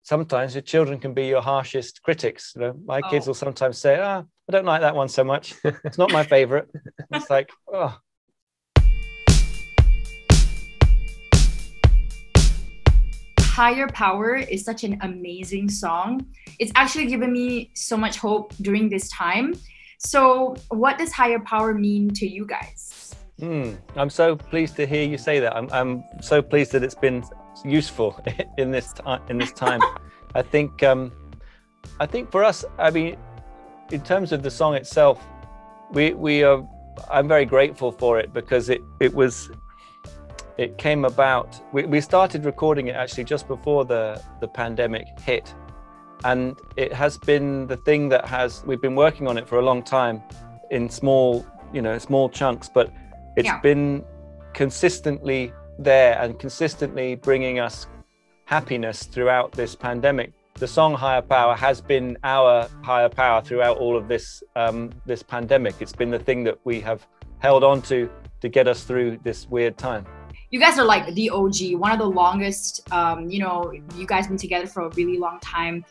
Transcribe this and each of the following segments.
sometimes your children can be your harshest critics. You know, my kids Oh. will sometimes say, I don't like that one so much. It's not my favorite. It's like, oh. Higher Power is such an amazing song. It's actually given me so much hope during this time. So what does higher power mean to you guys? I'm so pleased to hear you say that. I'm so pleased that it's been useful in this time. I think for us, I mean, in terms of the song itself, I'm very grateful for it, because it came about. We started recording it actually just before the pandemic hit, and it has been the thing that we've been working on it for a long time in small chunks, but it's been consistently there and consistently bringing us happiness throughout this pandemic. The song Higher Power has been our higher power throughout all of this this pandemic. It's been the thing that we have held on to get us through this weird time. You guys are like the OG, one of the longest, you guys been together for a really long time.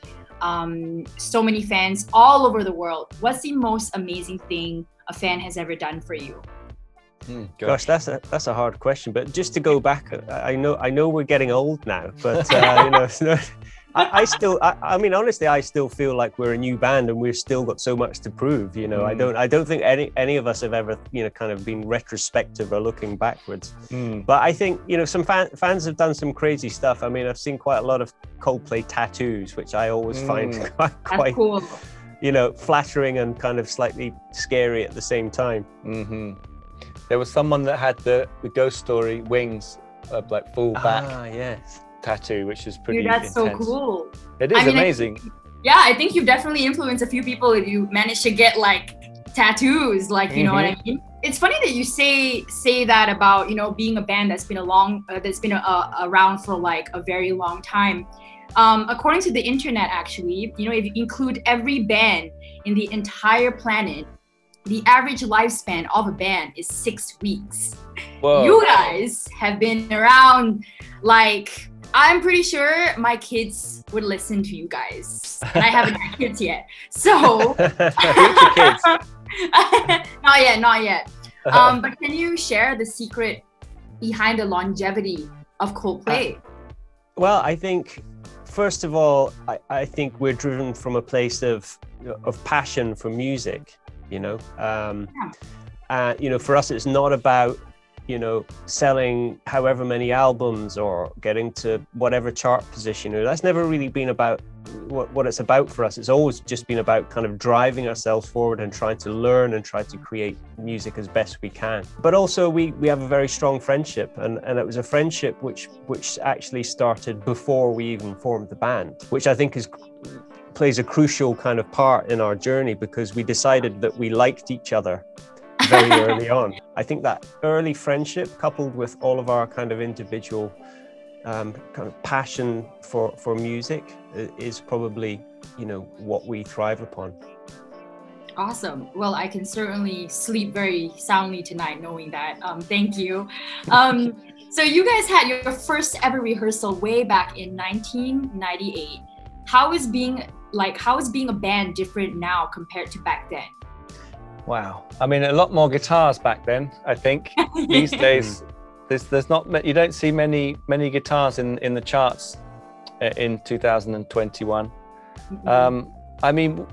So many fans all over the world. What's the most amazing thing a fan has ever done for you? Gosh, that's a hard question. But just to go back, I know we're getting old now, but I mean, honestly, I still feel like we're a new band and we've still got so much to prove. You know, I don't think any of us have ever, kind of been retrospective or looking backwards. But I think, some fans have done some crazy stuff. I mean, I've seen quite a lot of Coldplay tattoos, which I always find quite cool. Flattering and kind of slightly scary at the same time. There was someone that had the Ghost Story wings, like full back. Yes. Tattoo, which is pretty that's intense. So cool. It is amazing. I think you've definitely influenced a few people if you manage to get like tattoos, like, you know what I mean? It's funny that you say that about, being a band that's been around for like a very long time. According to the internet, actually, if you include every band in the entire planet, the average lifespan of a band is 6 weeks. Whoa. You guys have been around, like, I'm pretty sure my kids would listen to you guys. And I haven't had kids yet. So future kids. Not yet. But can you share the secret behind the longevity of Coldplay? Well, I think, first of all, I think we're driven from a place of passion for music. For us, it's not about selling however many albums or getting to whatever chart position. That's never really been about what it's about for us. It's always just been about kind of driving ourselves forward and trying to learn and try to create music as best we can. But also we have a very strong friendship, and it was a friendship which actually started before we even formed the band, which I think plays a crucial kind of part in our journey, because we decided that we liked each other very early on. I think that early friendship, coupled with all of our kind of individual kind of passion for music, is probably what we thrive upon. Awesome. Well, I can certainly sleep very soundly tonight knowing that. Thank you. So you guys had your first ever rehearsal way back in 1998. How is being a band different now compared to back then? Wow. I mean, a lot more guitars back then, I think. These days, there's not, you don't see many guitars in the charts in 2021. I mean,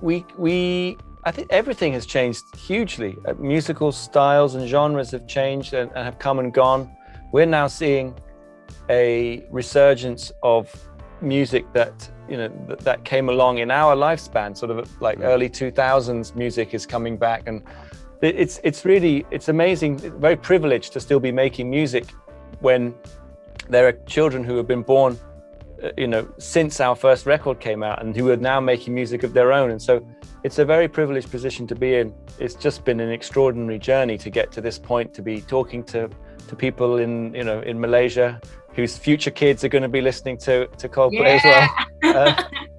I think everything has changed hugely. Musical styles and genres have changed and have come and gone. We're now seeing a resurgence of music that that came along in our lifespan, sort of like early 2000s music is coming back, and it's amazing, very privileged to still be making music when there are children who have been born since our first record came out and who are now making music of their own. And so it's a very privileged position to be in. It's just been an extraordinary journey to get to this point, to be talking to people in Malaysia whose future kids are going to be listening to Coldplay as well.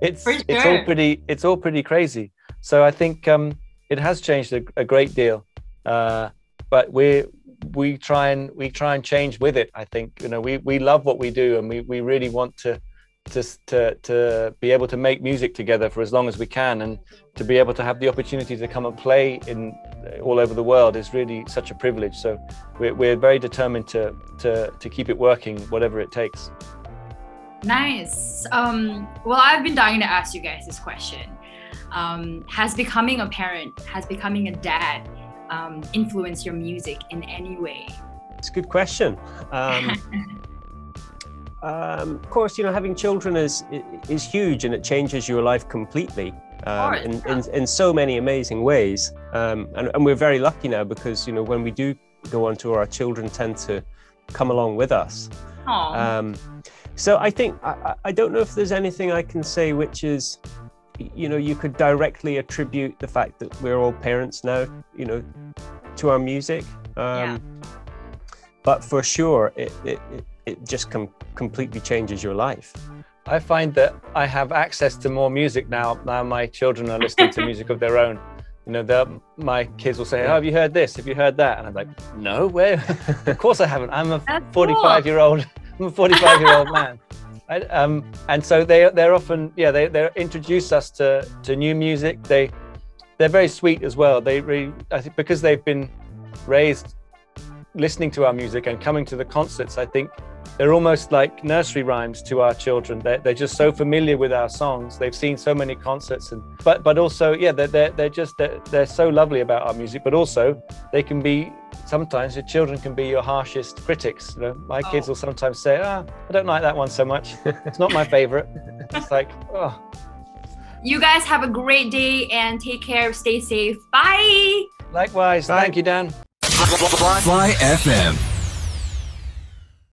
It's all pretty crazy. So I think it has changed a great deal, but we try and change with it. I think we love what we do, and we really want to to be able to make music together for as long as we can, and to be able to have the opportunity to come and play in all over the world is really such a privilege. So we're very determined to keep it working, whatever it takes. Nice. Well, I've been dying to ask you guys this question. Has becoming a parent, has becoming a dad influenced your music in any way? It's a good question. Of course, you know, having children is huge, and it changes your life completely in so many amazing ways. And we're very lucky now, because, you know, when we do go on tour, our children tend to come along with us. So I think, I don't know if there's anything I can say which is, you know, you could directly attribute the fact that we're all parents now, you know, to our music. But for sure, it just completely changes your life. I find that I have access to more music now. Now my children are listening to music of their own. You know, my kids will say, "Oh, have you heard this? Have you heard that?" And I'm like, "No, where? Of course I haven't. I'm a 45-year-old. I'm a 45-year-old man." And so they're often, they introduce us to new music. They're very sweet as well. They really, I think, because they've been raised listening to our music and coming to the concerts, I think they're almost like nursery rhymes to our children. They're just so familiar with our songs. They've seen so many concerts, but also, they're so lovely about our music. But also, they can be, sometimes your children can be your harshest critics. You know, my kids will sometimes say, I don't like that one so much. It's not my favorite. It's like, oh. You guys have a great day and take care. Stay safe. Bye. Likewise. Bye. Thank you, Dan. Fly FM.